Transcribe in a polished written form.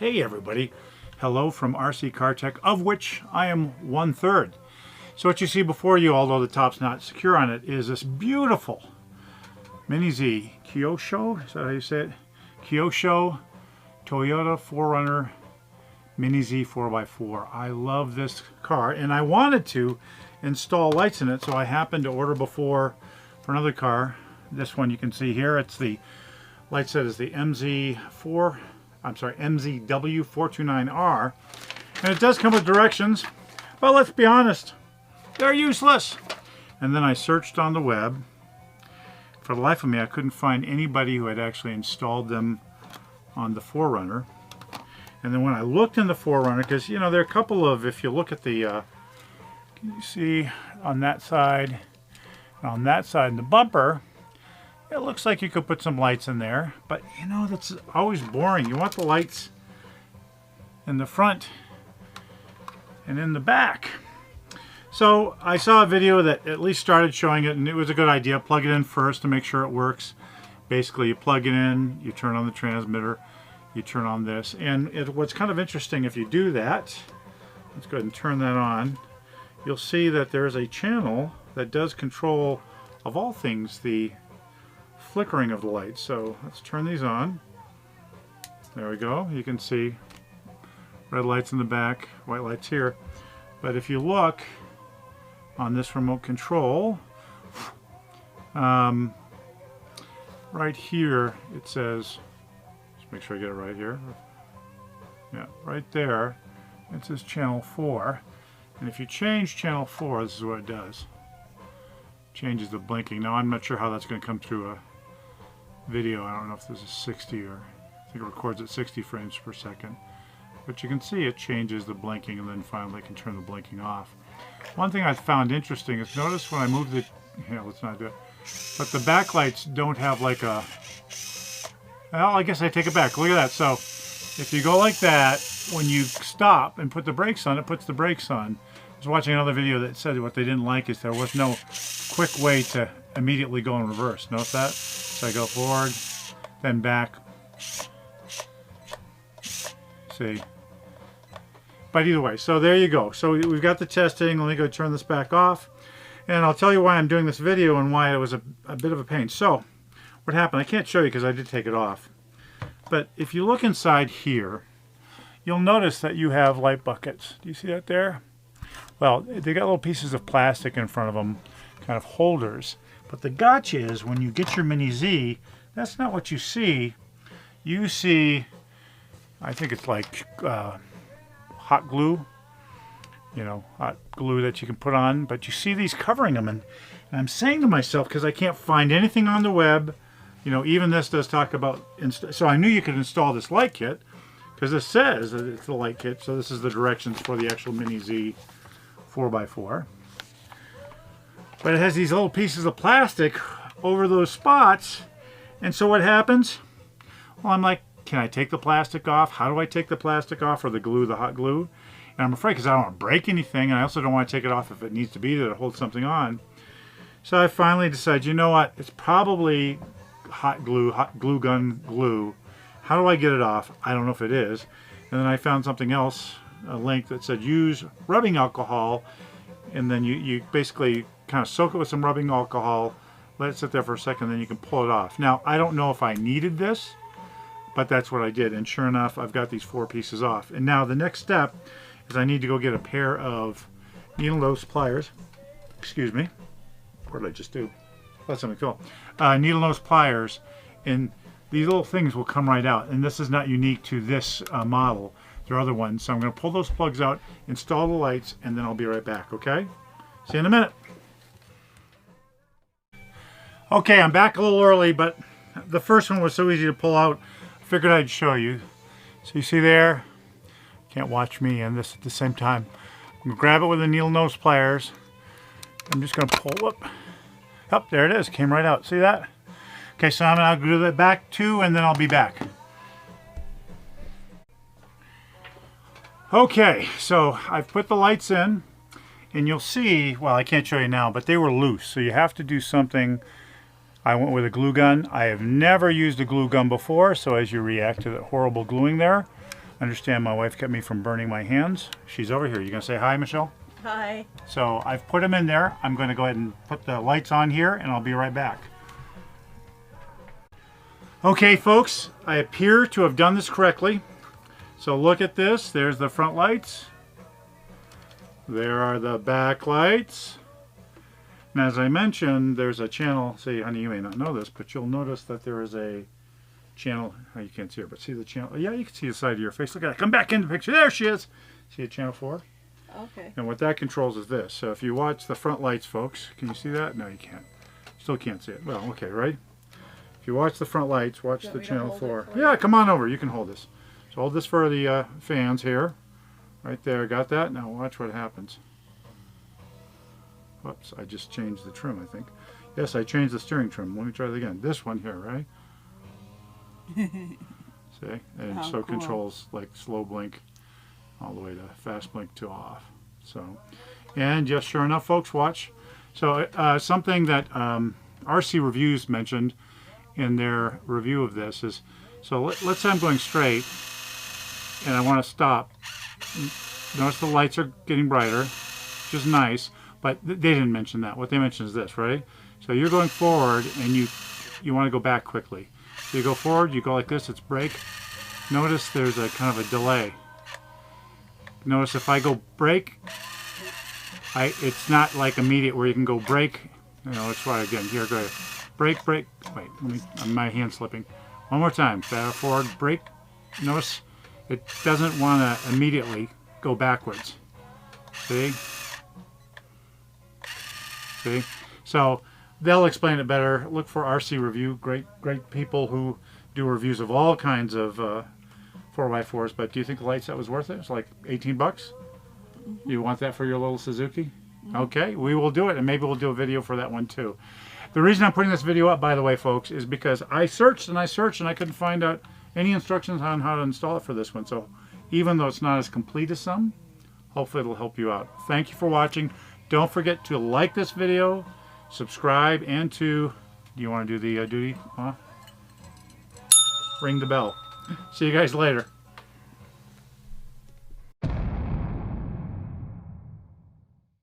Hey everybody, hello from RC Car Tech, of which I am 1/3. So what you see before you, although the top's not secure on it, is this beautiful Mini-Z Kyosho, is that how you say it? Kyosho Toyota 4Runner Mini-Z 4x4. I love this car, and I wanted to install lights in it, so I happened to order before for another car. This one you can see here, it's the light set is the MZW429R, and it does come with directions, but let's be honest, they're useless. And then I searched on the web. For the life of me, I couldn't find anybody who had actually installed them on the 4Runner. And then when I looked in the 4Runner, because you know there are a couple of, if you look at the can you see on that side in the bumper, it looks like you could put some lights in there, but you know, that's always boring. You want the lights in the front and in the back. So I saw a video that at least started showing it, and it was a good idea. Plug it in first to make sure it works. Basically, you plug it in, you turn on the transmitter, you turn on this, and what's kind of interesting, if you do that, let's go ahead and turn that on, you'll see that there's a channel that does control, of all things, the flickering of the lights. So let's turn these on. There we go. You can see red lights in the back, white lights here. But if you look on this remote control, right here it says, just make sure I get it right here. Yeah, right there it says channel 4. And if you change channel 4, this is what it does. Changes the blinking. Now I'm not sure how that's going to come through a video. I don't know if this is 60 or I think it records at 60 frames per second, but you can see it changes the blinking, and then finally can turn the blinking off. One thing I found interesting is, notice when I move the, let's not do it, but the backlights don't have like a, well, I guess I take it back. Look at that. So if you go like that, when you stop and put the brakes on, it puts the brakes on. I was watching another video that said what they didn't like is there was no quick way to immediately go in reverse. Notice that? So I go forward, then back. See? But either way, so there you go. So we've got the testing. Let me go turn this back off. And I'll tell you why I'm doing this video and why it was a bit of a pain. So, what happened? I can't show you because I did take it off. But if you look inside here, you'll notice that you have light buckets. Do you see that there? Well, they got little pieces of plastic in front of them, kind of holders. But the gotcha is when you get your Mini-Z, that's not what you see. You see, I think it's like hot glue, hot glue that you can put on, but you see these covering them. And I'm saying to myself, because I can't find anything on the web, even this does talk about, so I knew you could install this light kit, because this says that it's the light kit, so this is the directions for the actual Mini-Z 4x4. But it has these little pieces of plastic over those spots. And so what happens? Well, I'm like, can I take the plastic off? How do I take the plastic off, or the glue, the hot glue? And I'm afraid, because I don't want to break anything, and I also don't want to take it off if it needs to be there to hold something on. So I finally decided, you know what? It's probably hot glue gun glue. How do I get it off? I don't know if it is. And then I found something else, a link that said use rubbing alcohol, and then you basically kind of soak it with some rubbing alcohol, let it sit there for a second, then you can pull it off. Now, I don't know if I needed this, but that's what I did, and sure enough, I've got these 4 pieces off. And now the next step is I need to go get a pair of needle nose pliers. Excuse me. What did I just do? That's something cool. Needle nose pliers, and these little things will come right out. And this is not unique to this model. There are other ones. So I'm going to pull those plugs out, install the lights, and then I'll be right back, okay? See you in a minute. Okay, I'm back a little early, but the first one was so easy to pull out, I figured I'd show you. So you see there, can't watch me and this at the same time. I'm going to grab it with the needle nose pliers. I'm just going to pull up. Oh, there it is, came right out. See that? Okay, so I'm going to do that back too, and then I'll be back. Okay, so I've put the lights in, and you'll see, well, I can't show you now, but they were loose, so you have to do something. I went with a glue gun. I have never used a glue gun before, so as you react to the horrible gluing there, Understand my wife kept me from burning my hands. She's over here. You gonna say hi, Michelle? Hi. So I've put them in there. I'm going to go ahead and put the lights on here and I'll be right back. Okay folks, I appear to have done this correctly. So look at this. There's the front lights. There are the back lights. And as I mentioned, there's a channel. See, honey, you may not know this, but you'll notice that there is a channel. Oh, you can't see her, but see the channel. Yeah, you can see the side of your face. Look at that. Come back in the picture. There she is. See a channel 4? Okay. And what that controls is this. So if you watch the front lights, folks, can you see that? No, you can't. Still can't see it. Well, okay, right? If you watch the front lights, watch the channel 4. Yeah, come on over. You can hold this. So hold this for the fans here. Right there. Got that? Now watch what happens. Whoops, I just changed the trim, I think. Yes, I changed the steering trim. Let me try it again. This one here, right? See? And Oh, so cool. Controls like slow blink all the way to fast blink to off. So, and just sure enough, folks, watch. So something that RC Reviews mentioned in their review of this is, so let's say I'm going straight and I want to stop. Notice the lights are getting brighter, which is nice, but they didn't mention that. What they mentioned is this, right? So you're going forward and you want to go back quickly. So you go forward, you go like this, it's brake. Notice there's a kind of a delay. Notice if I go brake, it's not like immediate where you can go brake. Let's try again. Here, go ahead. Brake, brake. Wait, my hand's slipping. One more time. Forward, brake. Notice it doesn't want to immediately go backwards. See? See? So they'll explain it better. Look for RC Review. Great people who do reviews of all kinds of 4x4s, but do you think the light set was worth it? It's like 18 bucks? Mm-hmm. You want that for your little Suzuki? Mm-hmm. Okay, we will do it, and maybe we'll do a video for that one too. The reason I'm putting this video up, by the way, folks, is because I searched and I couldn't find out any instructions on how to install it for this one. So even though it's not as complete as some, hopefully it'll help you out. Thank you for watching. Don't forget to like this video, subscribe, and do you want to do the duty? Huh? Ring the bell. See you guys later.